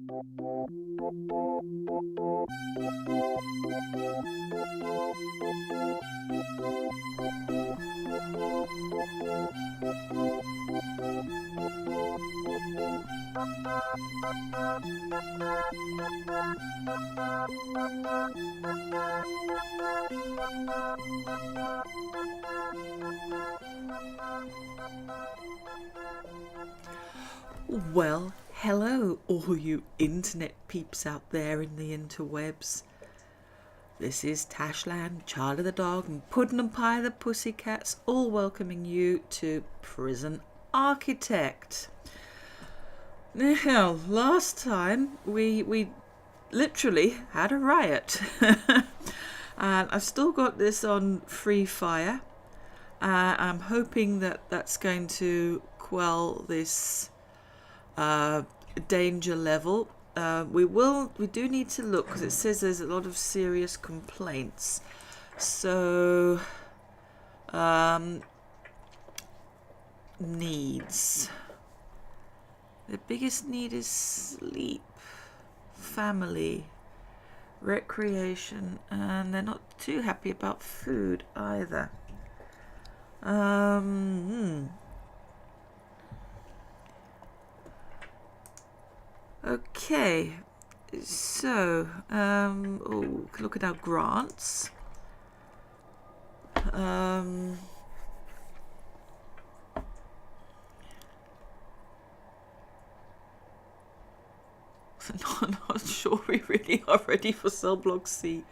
Well, hello all you internet peeps out there in the interwebs. This is Tashlan, Charlie the dog, and Puddon Anpye the pussycats, all welcoming you to Prison Architect. Now, last time we literally had a riot. And I've still got this on free fire. I'm hoping that that's going to quell this danger level. We do need to look because it says there's a lot of serious complaints. So needs. The biggest need is sleep, family, recreation, and they're not too happy about food either. Okay, so look at our grants. Not sure we really are ready for cell block C.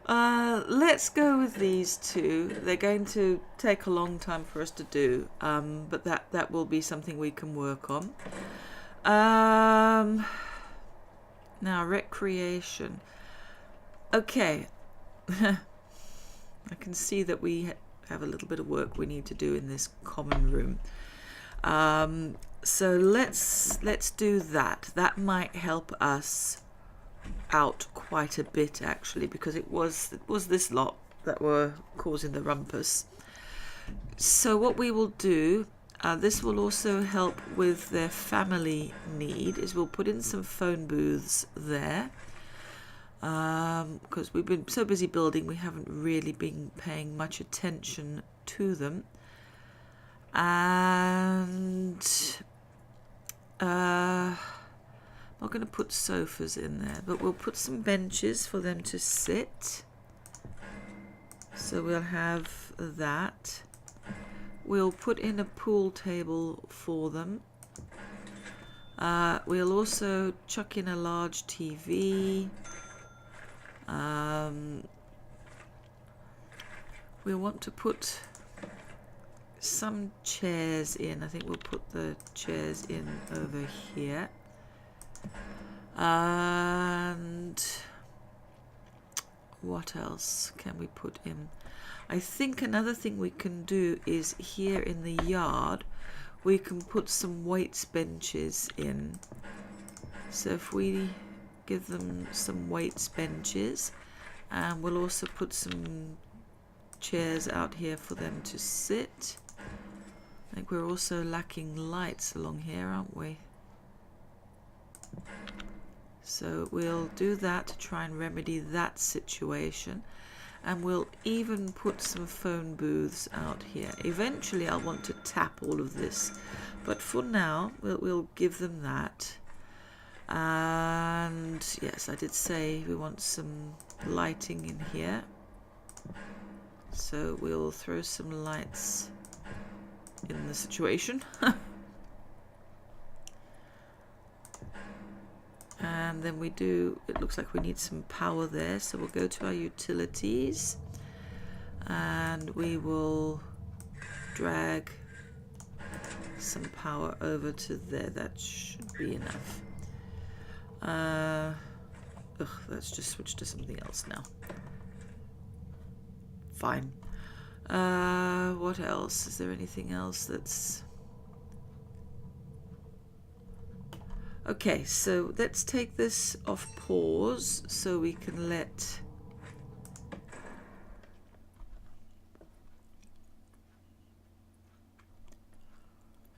Let's go with these two. They're going to take a long time for us to do, but that will be something we can work on. Now recreation. Okay. I can see that we have a little bit of work we need to do in this common room. So let's do that. That might help us out quite a bit actually, because it was this lot that were causing the rumpus. So what we will do, this will also help with their family need, is we'll put in some phone booths there, because we've been so busy building we haven't really been paying much attention to them. And I'm not going to put sofas in there, but we'll put some benches for them to sit. So we'll have that. We'll put in a pool table for them. We'll also chuck in a large TV. We want to put some chairs in. I think we'll put the chairs in over here. And what else can we put in? I think another thing we can do is here in the yard we can put some weights benches in. So if we give them some weights benches, and we'll also put some chairs out here for them to sit. I think we're also lacking lights along here, aren't we? So we'll do that to try and remedy that situation. And we'll even put some phone booths out here. Eventually I'll want to tap all of this, but for now we'll give them that. And yes, I did say we want some lighting in here, so we'll throw some lights in the situation. And then it looks like we need some power there, so we'll go to our utilities and we will drag some power over to there. That should be enough. Let's just switch to something else now. Fine. What else? Is there anything else that's... Okay, so let's take this off pause so we can let...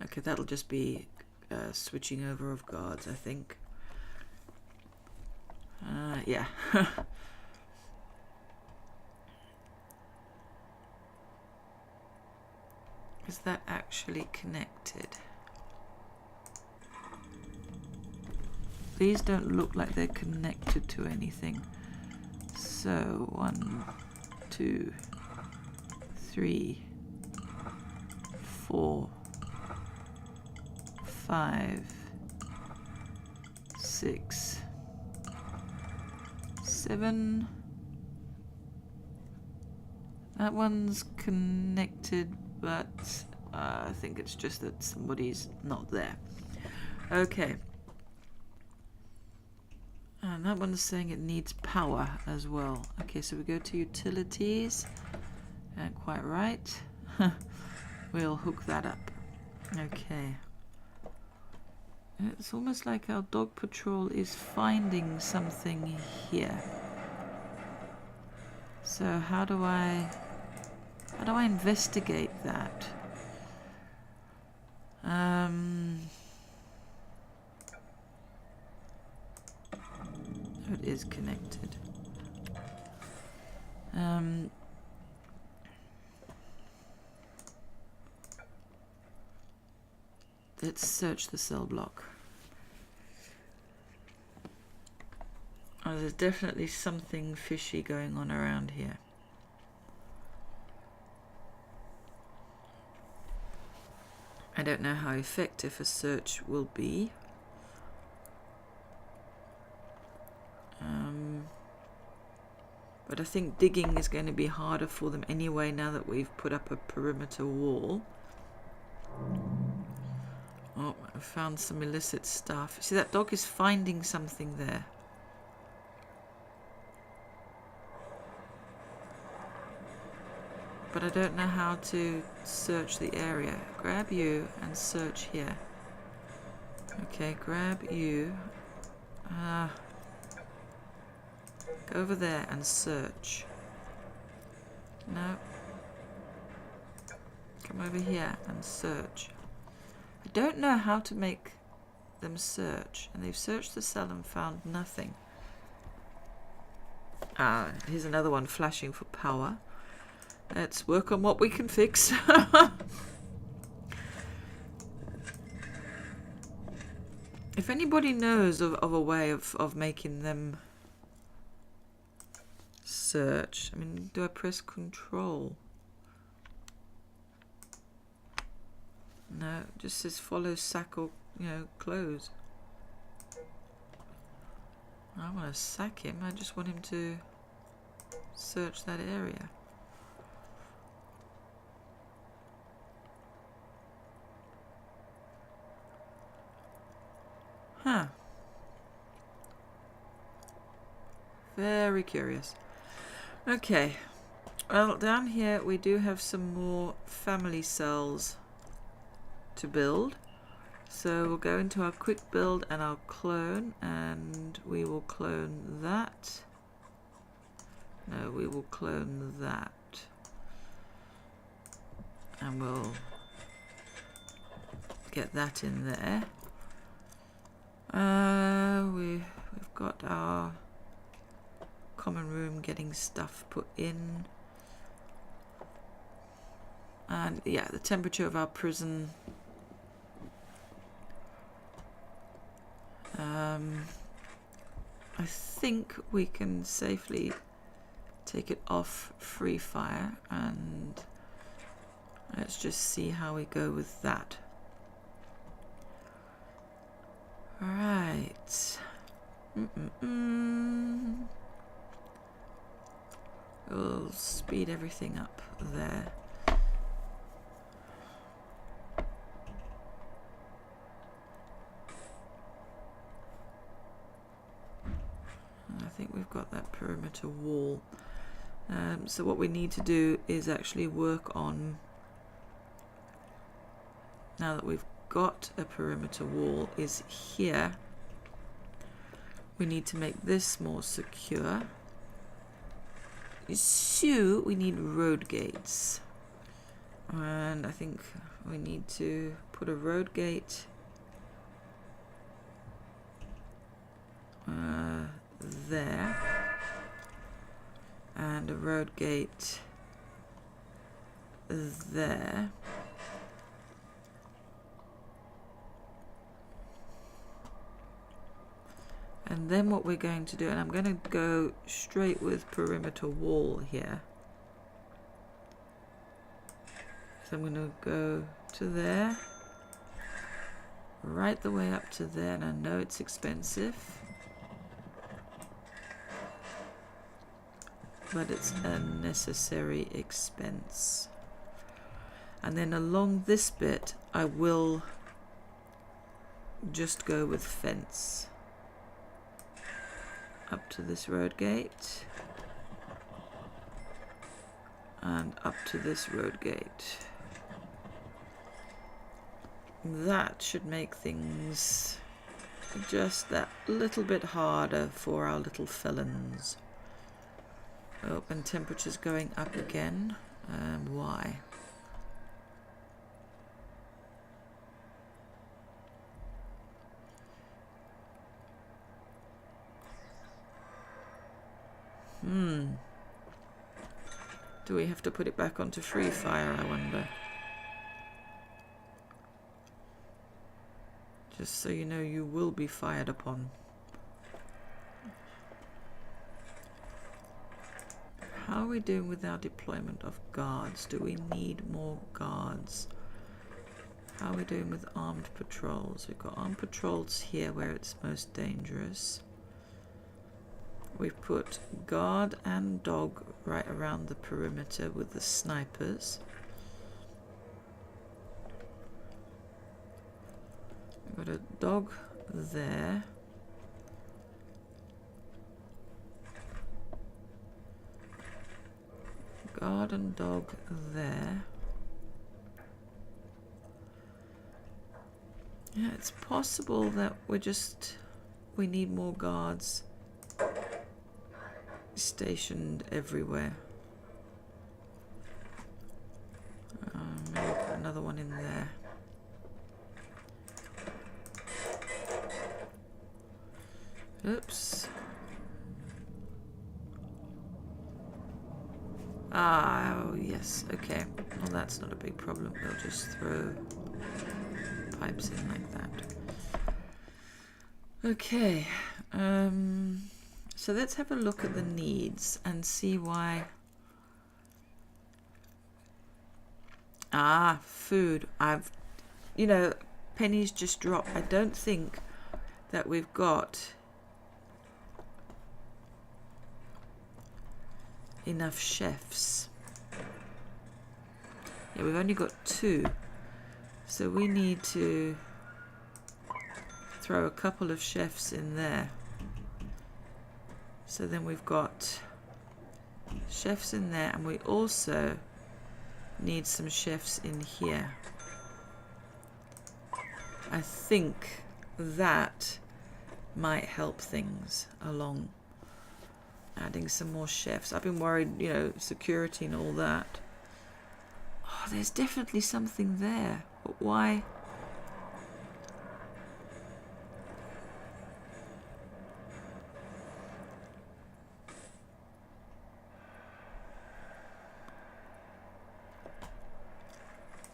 Okay, that'll just be switching over of guards, I think. Yeah. Is that actually connected? These don't look like they're connected to anything. So 1, 2, 3, 4, 5, 6, 7. That one's connected, but I think it's just that somebody's not there. Okay. And that one's saying it needs power as well. Okay, so we go to utilities. And quite right. We'll hook that up. Okay. It's almost like our dog patrol is finding something here. So how do I investigate that? It is connected. Let's search the cell block. Oh, there's definitely something fishy going on around here. I don't know how effective a search will be. But I think digging is going to be harder for them anyway now that we've put up a perimeter wall. Oh, I found some illicit stuff. See, that dog is finding something there. But I don't know how to search the area. Grab you and search here. Okay, grab you. Go over there and search. No. Come over here and search. I don't know how to make them search. And they've searched the cell and found nothing. Here's another one flashing for power. Let's work on what we can fix. If anybody knows of a way of making them search. I mean, do I press control? No, it just says follow sack or, close. I don't want to sack him. I just want him to search that area. Huh. Very curious. Okay. Well, down here we do have some more family cells to build. So we'll go into our quick build and our clone, and we will clone that. No, we will clone that. And we'll get that in there. We've got our common room getting stuff put in. And yeah, the temperature of our prison. I think we can safely take it off free fire, and let's just see how we go with that. Right. We'll speed everything up there. I think we've got that perimeter wall. So what we need to do is actually work on, now that we've got a perimeter wall, is here. We need to make this more secure. So we need road gates. And I think we need to put a road gate there, and a road gate there. And then what we're going to do, and I'm going to go straight with perimeter wall here. So I'm going to go to there, right the way up to there, and I know it's expensive, but it's a necessary expense. And then along this bit, I will just go with fence. Up to this road gate, and up to this road gate. That should make things just that little bit harder for our little felons. Oh, and temperature's going up again. Why? Do we have to put it back onto free fire, I wonder? Just so you know, you will be fired upon. How are we doing with our deployment of guards? Do we need more guards? How are we doing with armed patrols? We've got armed patrols here where it's most dangerous. We've put guard and dog right around the perimeter with the snipers. We've got a dog there. Guard and dog there. Yeah, it's possible that we need more guards stationed everywhere. Maybe put another one in there. Oops. Oh, yes. Okay. Well, that's not a big problem. We'll just throw pipes in like that. Okay. So let's have a look at the needs and see why. Food. Pennies just dropped. I don't think that we've got enough chefs. Yeah, we've only got 2. So we need to throw a couple of chefs in there. So then we've got chefs in there, and we also need some chefs in here. I think that might help things along. Adding some more chefs. I've been worried, security and all that. Oh, there's definitely something there. But why?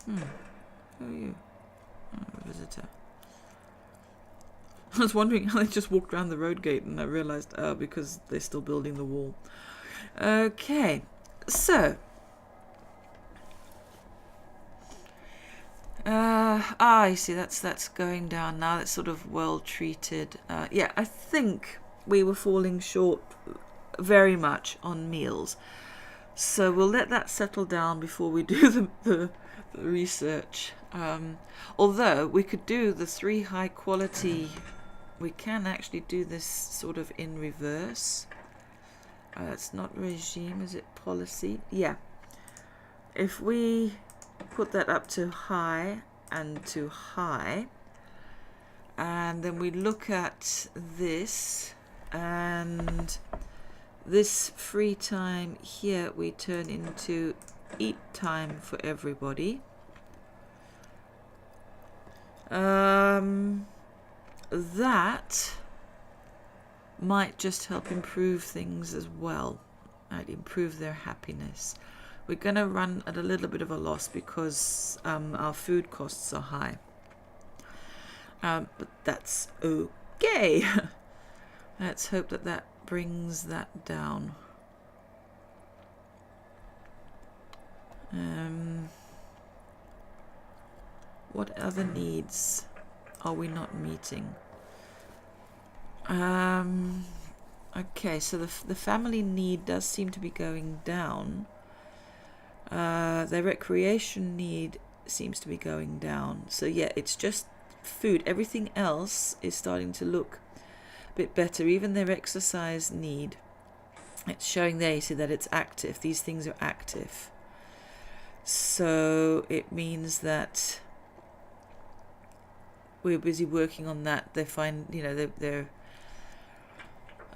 Who are you? Oh, a visitor. I was wondering how they just walked around the road gate, and I realized, because they're still building the wall. Okay, so you see that's going down now. That's sort of well treated. Yeah, I think we were falling short very much on meals, so we'll let that settle down before we do the research. Although we could do the 3 high quality. We can actually do this sort of in reverse. It's not regime, is it policy? Yeah. If we put that up to high and to high, and then we look at this, and this free time here we turn into eat time for everybody. might just help improve things as well, might improve their happiness. We're going to run at a little bit of a loss because our food costs are high. But that's okay. Let's hope that that brings that down. What other needs are we not meeting? Okay, so the family need does seem to be going down. Their recreation need seems to be going down. So yeah, it's just food. Everything else is starting to look a bit better. Even their exercise need. It's showing there, you see that it's active. These things are active. So it means that we're busy working on that. They find, you know, they're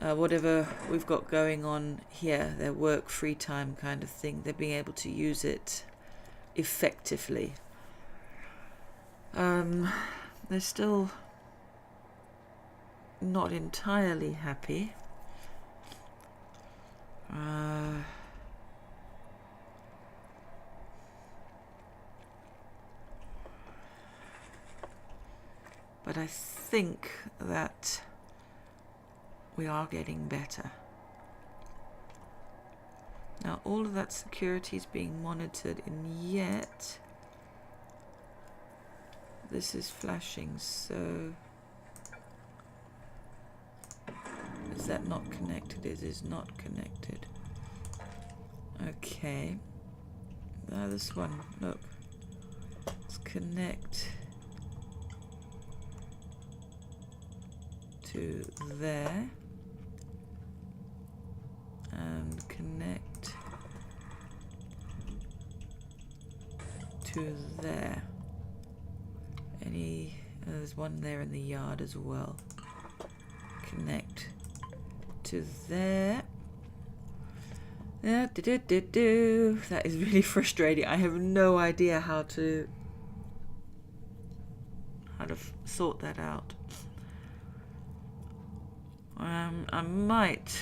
whatever we've got going on here, their work, free time kind of thing, they're being able to use it effectively. They're still not entirely happy. But I think that we are getting better. Now all of that security is being monitored, and yet this is flashing, so is that not connected? It is not connected. Okay. Now this one, look. Let's connect to there and connect to there. There's one there in the yard as well. Connect to there. That is really frustrating. I have no idea how to sort that out. I might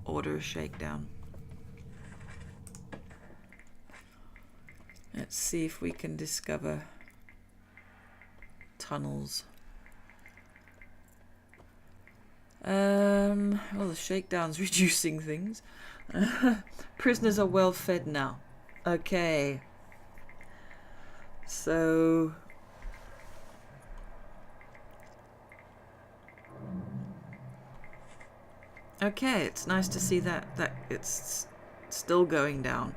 order a shakedown. Let's see if we can discover tunnels. Well, the shakedown's reducing things. Prisoners are well fed now. Okay. So okay, it's nice to see that it's still going down.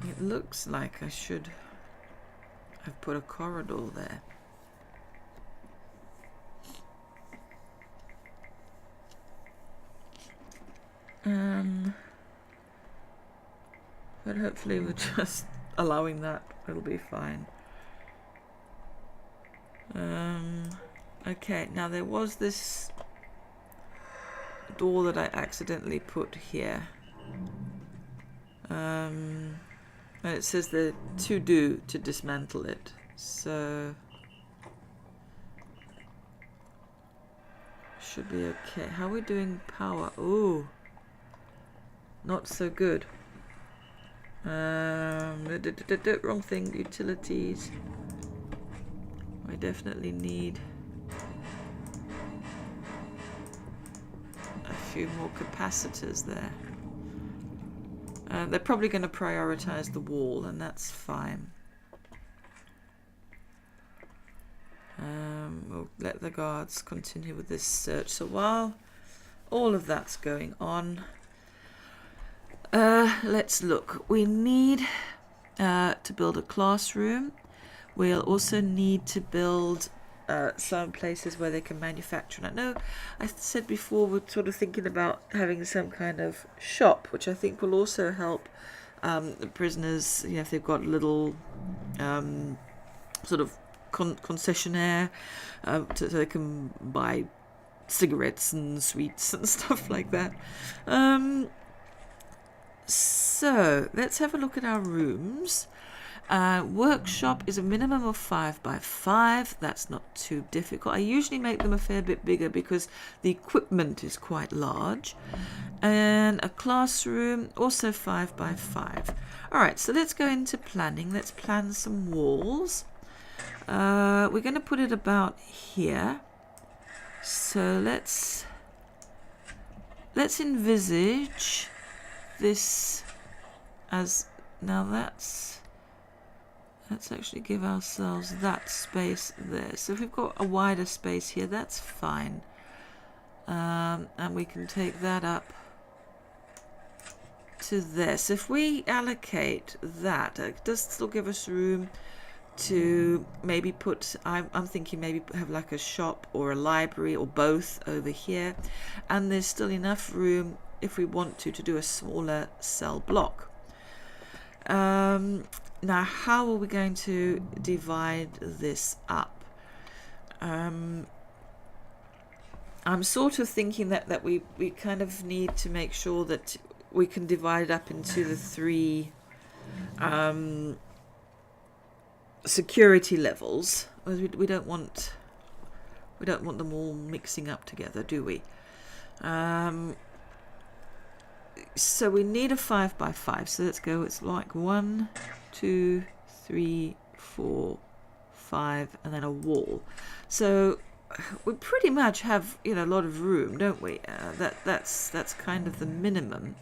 It looks like I should have put a corridor there. But hopefully with just allowing that, it'll be fine. Okay, now there was this door that I accidentally put here. And it says the to do to dismantle it. So should be okay. How are we doing power? Oh, not so good. Wrong thing. Utilities. I definitely need a few more capacitors there. They're probably going to prioritize the wall, and that's fine. We'll let the guards continue with this search. So while all of that's going on, let's look. We need to build a classroom. We'll also need to build some places where they can manufacture. And I know I said before we're sort of thinking about having some kind of shop, which I think will also help the prisoners, you know, if they've got little sort of concessionaire, so they can buy cigarettes and sweets and stuff like that. So let's have a look at our rooms. Workshop is a minimum of 5 by 5. That's not too difficult. I usually make them a fair bit bigger because the equipment is quite large. And a classroom, also 5 by 5. All right, so let's go into planning. Let's plan some walls. We're going to put it about here. So let's envisage this as, now let's actually give ourselves that space there. So if we've got a wider space here, that's fine. And we can take that up to there. So if we allocate that, it does still give us room to maybe put, I'm thinking maybe have like a shop or a library or both over here. And there's still enough room if we want to do a smaller cell block. Now, how are we going to divide this up? I'm sort of thinking that we kind of need to make sure that we can divide it up into the 3 security levels. We don't want them all mixing up together, do we? So we need a 5 by 5. So let's go. It's like 1, 2, 3, 4, 5, and then a wall. So we pretty much have, you know, a lot of room, don't we? That's kind of the minimum.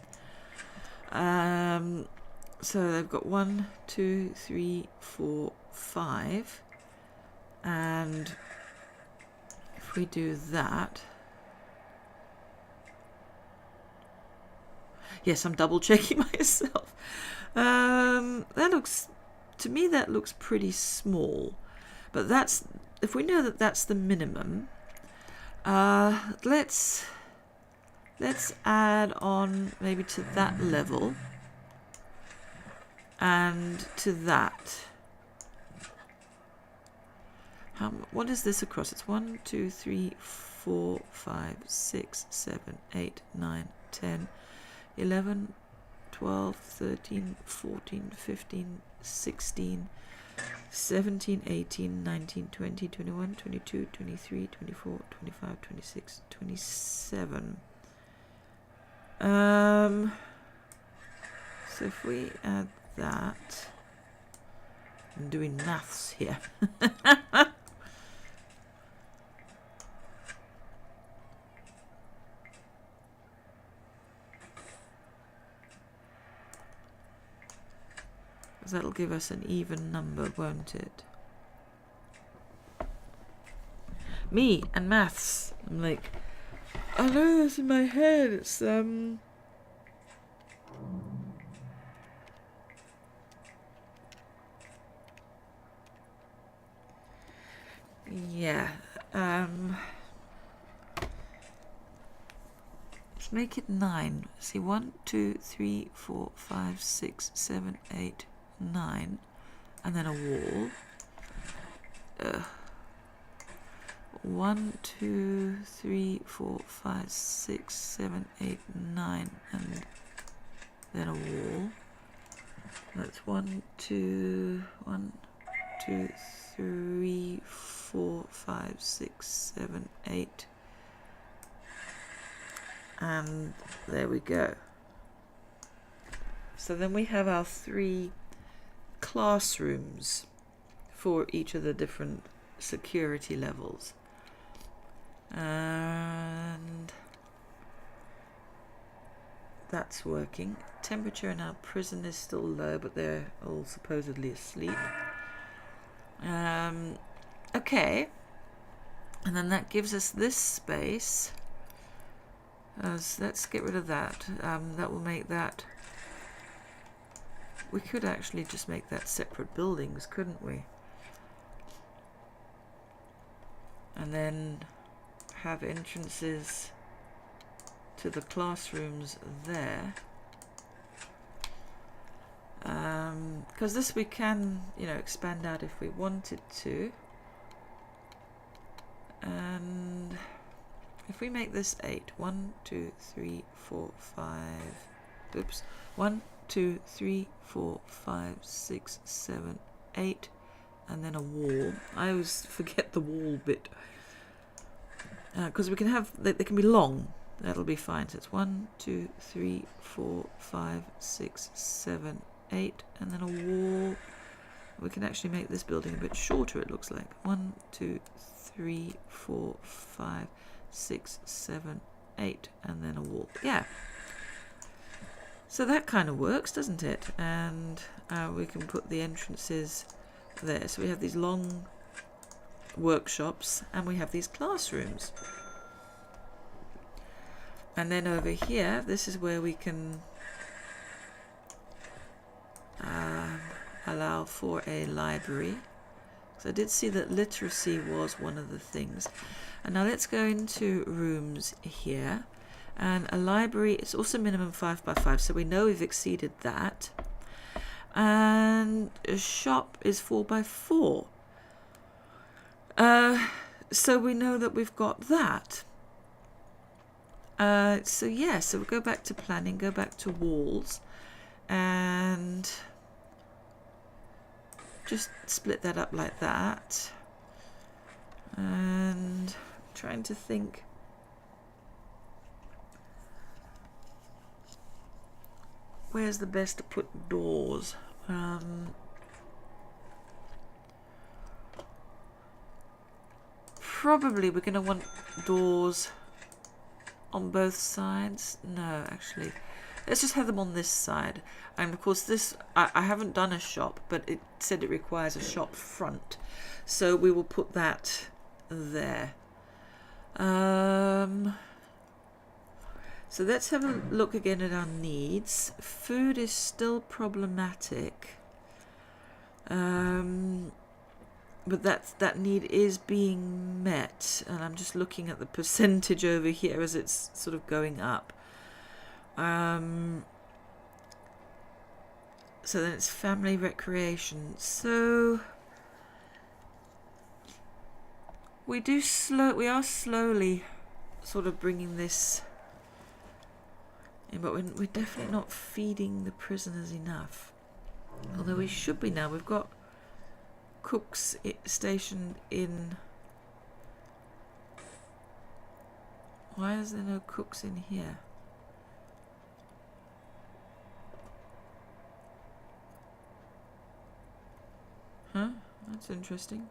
So they've got 1, 2, 3, 4, 5, and if we do that. Yes, I'm double checking myself. That looks, to me, that looks pretty small. But that's, if we know that that's the minimum, let's add on maybe to that level and to that. What is this across? It's 1, 2, 3, 4, 5, 6, 7, 8, 9, 10. 11, 12, 13, 14, 15, 16, 17, 18, 19, 20, 21, 22, 23, 24, 25, 26, 27. So if we add that, I'm doing maths here. That'll give us an even number, won't it? Me and maths. I'm like, I know this in my head. It's yeah. Let's make it 9. See, 1, 2, 3, 4, 5, 6, 7, 8, 9, and then a wall. 1, 2, 3, 4, 5, 6, 7, 8, 9, and then a wall. That's 1, 2, 3, 4, 5, 6, 7, 8, and there we go. So then we have our 3 classrooms for each of the different security levels, and that's working. Temperature in our prison is still low, but they're all supposedly asleep. Okay, and then that gives us this space. So let's get rid of that. That will make that. We could actually just make that separate buildings, couldn't we? And then have entrances to the classrooms there. because this we can, you know, expand out if we wanted to. And if we make this 8, 1, 2, 3, 4, 5, oops, 1, 2, 3, 4, 5, 6, 7, 8, and then a wall. I always forget the wall bit. Because we can have, they can be long. That'll be fine. So it's 1, 2, 3, 4, 5, 6, 7, 8, and then a wall. We can actually make this building a bit shorter, it looks like. 1, 2, 3, 4, 5, 6, 7, 8, and then a wall. Yeah. So that kind of works, doesn't it? And we can put the entrances there. So we have these long workshops and we have these classrooms. And then over here, this is where we can allow for a library. So I did see that literacy was one of the things. And now let's go into rooms here. And a library, it's also minimum 5 by 5, so we know we've exceeded that. And a shop is 4 by 4. So we know that we've got that. So yeah, so we'll go back to planning, go back to walls, and just split that up like that. And trying to think. Where's the best to put doors? Probably we're going to want doors on both sides. No, actually, let's just have them on this side. And of course this, I haven't done a shop, but it said it requires a shop front, so we will put that there. So let's have a look again at our needs. Food is still problematic, but that need is being met, and I'm just looking at the percentage over here as it's sort of going up. So then it's family recreation. So we are slowly sort of bringing this in, but we're definitely not feeding the prisoners enough. Although we should be now. We've got cooks stationed in. Why is there no cooks in here? Huh? That's interesting.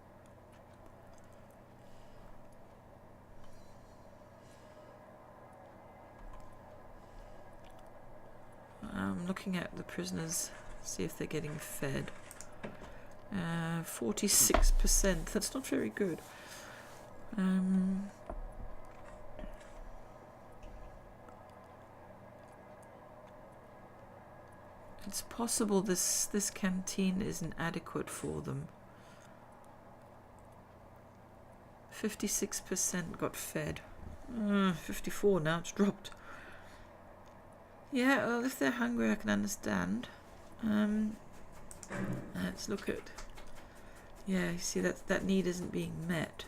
I'm looking at the prisoners, see if they're getting fed. 46%. That's not very good. It's possible this canteen isn't adequate for them. 56% got fed. 54 now, it's dropped. Yeah, well, if they're hungry, I can understand. Let's look at. Yeah, you see that need isn't being met.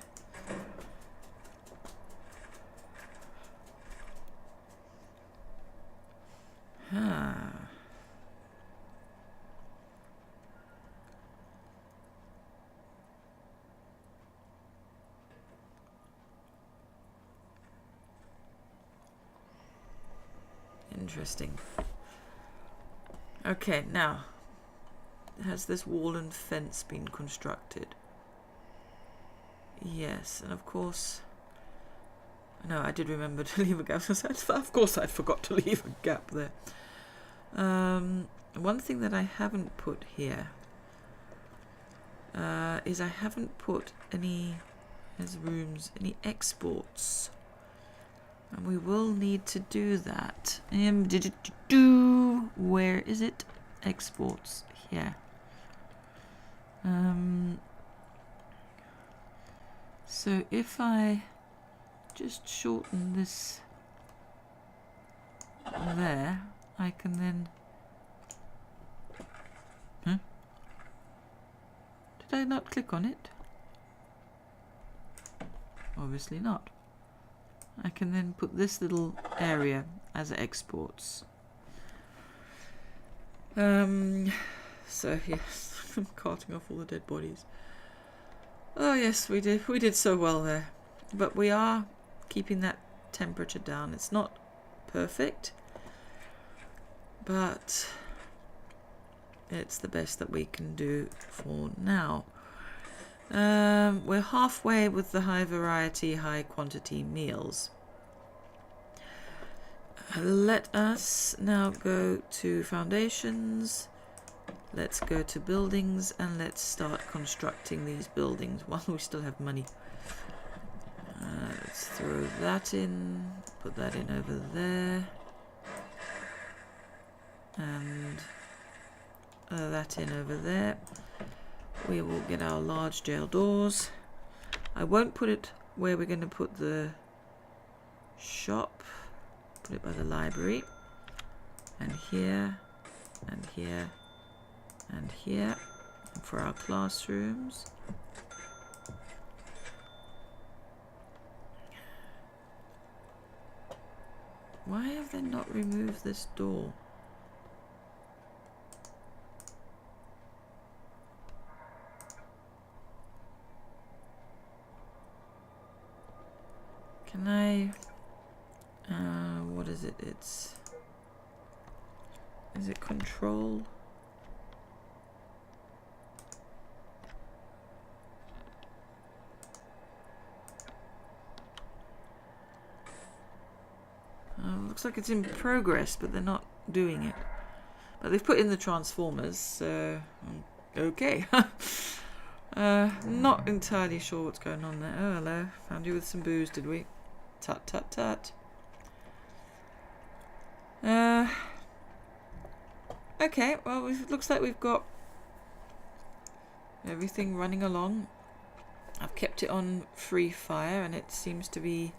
Interesting. Okay, now, has this wall and fence been constructed? Yes, and of course, no, I did remember to leave a gap. Of course I forgot to leave a gap there. One thing that I haven't put here is I haven't put any, as rooms, any exports. And we will need to do that. Where is it? Exports here. So if I just shorten this there, I can then Did I not click on it? Obviously not. I can then put this little area as exports. So yes, I'm carting off all the dead bodies. Oh yes, we did so well there. But we are keeping that temperature down. It's not perfect, but it's the best that we can do for now. We're halfway with the high variety, high quantity meals. Let us now go to foundations. Let's go to buildings and let's start constructing these buildings while we still have money. Let's throw that in, put that in over there, and that in over there. We will get our large jail doors. I won't put it where we're going to put the shop. Put it by the library, and here, and here, and here, and for our classrooms. Why have they not removed this door? Can I... what is it? Is it control? Looks like it's in progress, but they're not doing it. But they've put in the transformers, so okay. Not entirely sure what's going on there. Oh, hello. Found you with some booze, did we? Tut, tut, tut. Okay, well, it looks like we've got everything running along. I've kept it on free fire, and it seems to be...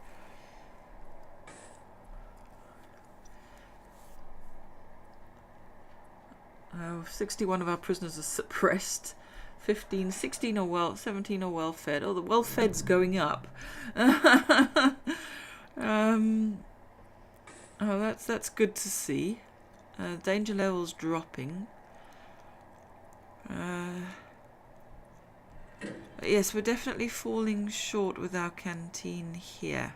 61 of our prisoners are suppressed. 16 are well, 17 are well fed. Oh, the well fed's going up. Oh, that's good to see. Danger levels dropping. Yes, we're definitely falling short with our canteen here.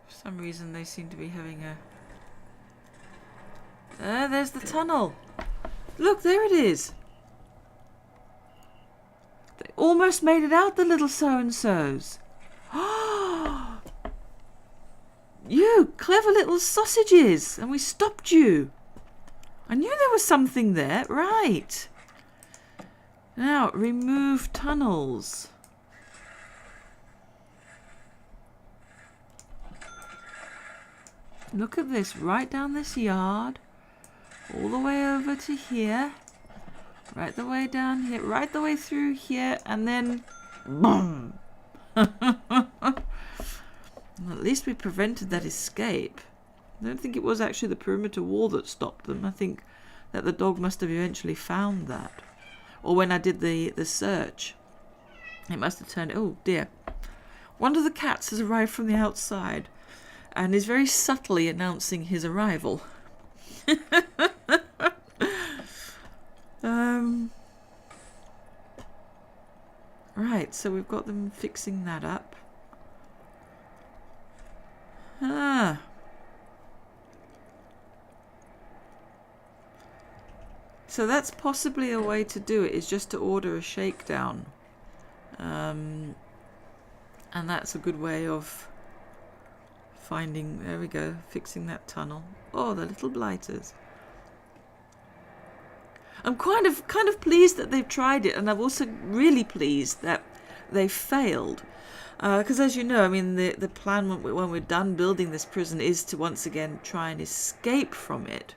For some reason they seem to be having a... there's the tunnel. Look, there it is. They almost made it out, the little so-and-sos. You clever little sausages. And we stopped you. I knew there was something there. Right. Now, remove tunnels. Look at this. Right down this yard. All the way over to here. Right the way down here. Right the way through here. And then... boom! Well, at least we prevented that escape. I don't think it was actually the perimeter wall that stopped them. I think that the dog must have eventually found that. Or when I did the search, it must have turned... Oh, dear. One of the cats has arrived from the outside and is very subtly announcing his arrival. Right, so we've got them fixing that up. So that's possibly a way to do it, is just to order a shakedown. And that's a good way of finding, there we go, fixing that tunnel. Oh, the little blighters. I'm kind of pleased that they've tried it, and I'm also really pleased that they failed. Because as you know, I mean, the plan when we're done building this prison is to once again try and escape from it.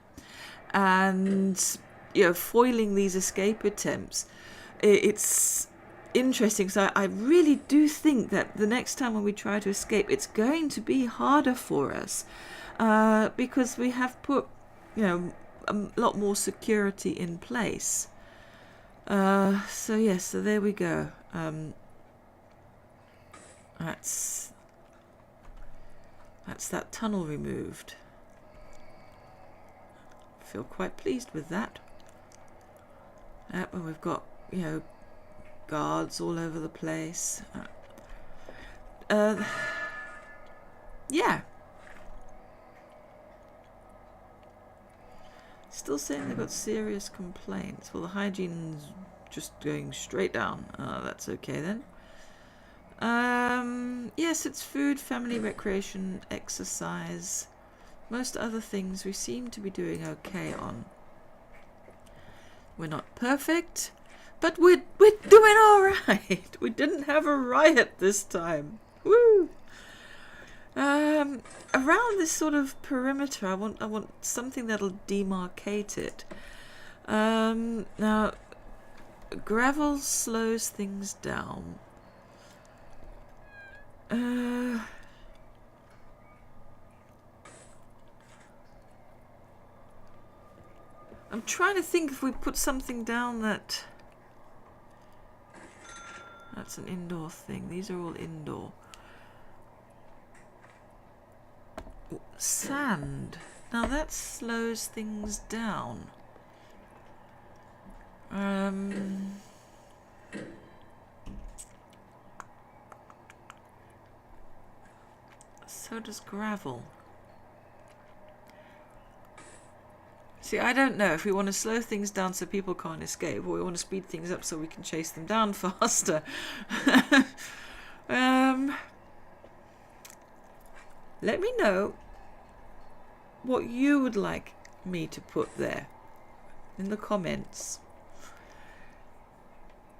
And, you know, foiling these escape attempts, it's interesting. So I really do think that the next time when we try to escape, it's going to be harder for us because we have put, you know, a lot more security in place. So yes, so there we go. That's that tunnel removed. I feel quite pleased with that. And we've got, you know, guards all over the place. Yeah. Still saying they've got serious complaints. Well, the hygiene's just going straight down. That's okay then. Yes, it's food, family, recreation, exercise. Most other things we seem to be doing okay on. We're not perfect, but we're doing all right. We didn't have a riot this time. Woo! Around this sort of perimeter, I want something that'll demarcate it. Now, gravel slows things down. I'm trying to think if we put something down that... That's an indoor thing. These are all indoor. Ooh, sand. Now that slows things down. So does gravel. See, I don't know if we want to slow things down so people can't escape, or we want to speed things up so we can chase them down faster. Let me know what you would like me to put there in the comments.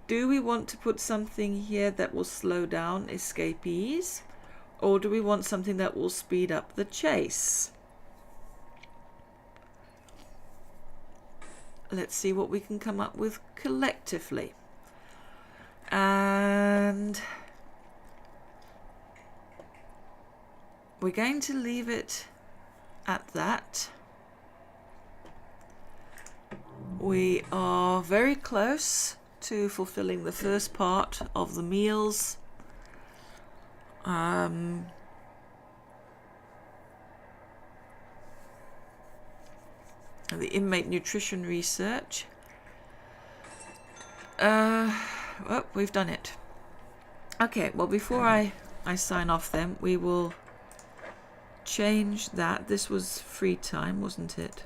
Do we want to put something here that will slow down escapees, or do we want something that will speed up the chase? Let's see what we can come up with collectively. And we're going to leave it at that. We are very close to fulfilling the first part of the meals. The inmate nutrition research. Well, we've done it. Okay, well, before I sign off then, we will change that. This was free time, wasn't it?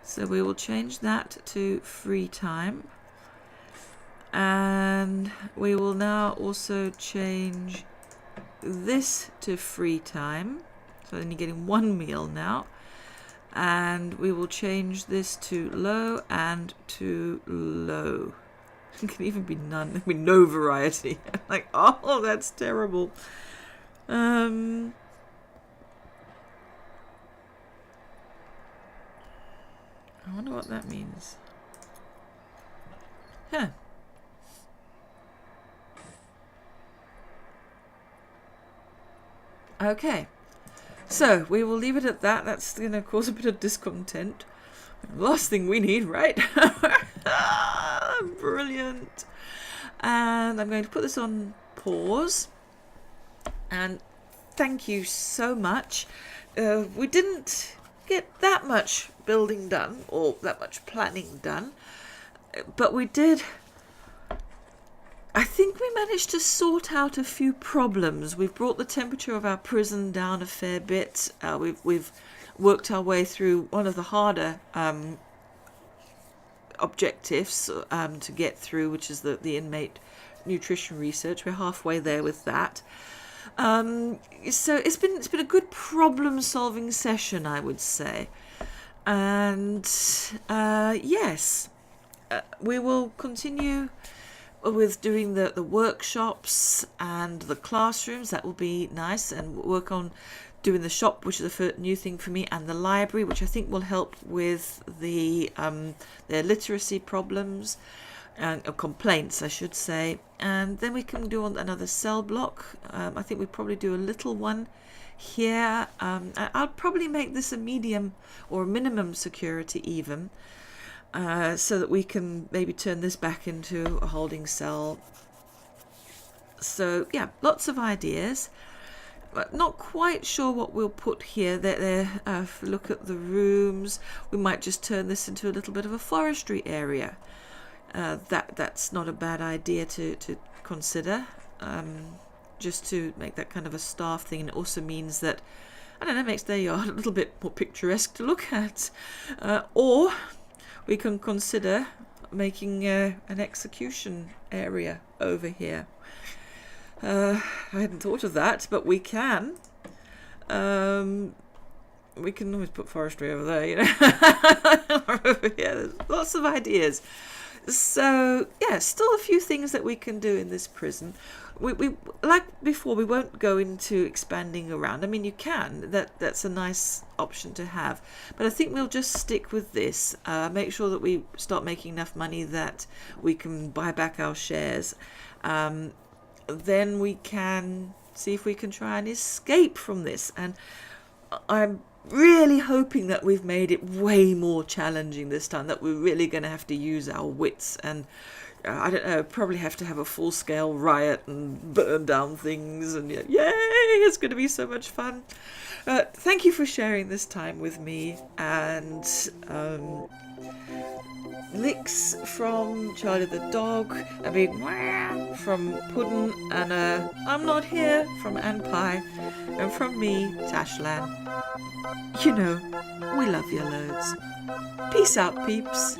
So we will change that to free time. And we will now also change this to free time. So then you're getting one meal now. And we will change this to low and to low. It can even be none. There can be no variety. Like, oh, that's terrible. I wonder what that means. Huh. Okay. So, we will leave it at that. That's going to cause a bit of discontent. Last thing we need, right? Brilliant. And I'm going to put this on pause. And thank you so much. We didn't get that much building done, or that much planning done. But we did... I think we managed to sort out a few problems. We've brought the temperature of our prison down a fair bit. We've worked our way through one of the harder objectives to get through, which is the inmate nutrition research. We're halfway there with that. So it's been a good problem-solving session, I would say. And yes, we will continue with doing the workshops and the classrooms. That will be nice, and work on doing the shop, which is a new thing for me, and the library, which I think will help with their literacy problems. or complaints, I should say. And then we can do another cell block. I think we probably do a little one here. I'll probably make this a medium or minimum security even, so that we can maybe turn this back into a holding cell. So yeah, lots of ideas. But not quite sure what we'll put here. If we look at the rooms, we might just turn this into a little bit of a forestry area. That's not a bad idea to consider, just to make that kind of a staff thing. And it also means that, I don't know, makes their yard a little bit more picturesque to look at. Or we can consider making an execution area over here. I hadn't thought of that, but we can. We can always put forestry over there, you know. Or over here. There's lots of ideas. So yeah, still a few things that we can do in this prison. We like before, we won't go into expanding around. I mean, you can. That's a nice option to have. But I think we'll just stick with this. Make sure that we start making enough money that we can buy back our shares. Then we can see if we can try and escape from this. And I'm really hoping that we've made it way more challenging this time, that we're really going to have to use our wits and I don't know, probably have to have a full-scale riot and burn down things, and yay, it's going to be so much fun. Thank you for sharing this time with me, and licks from Charlie the dog, a big wah from Puddon, and I'm not here from Anpye, and from me, Tashlan. You know, we love you loads. Peace out, peeps.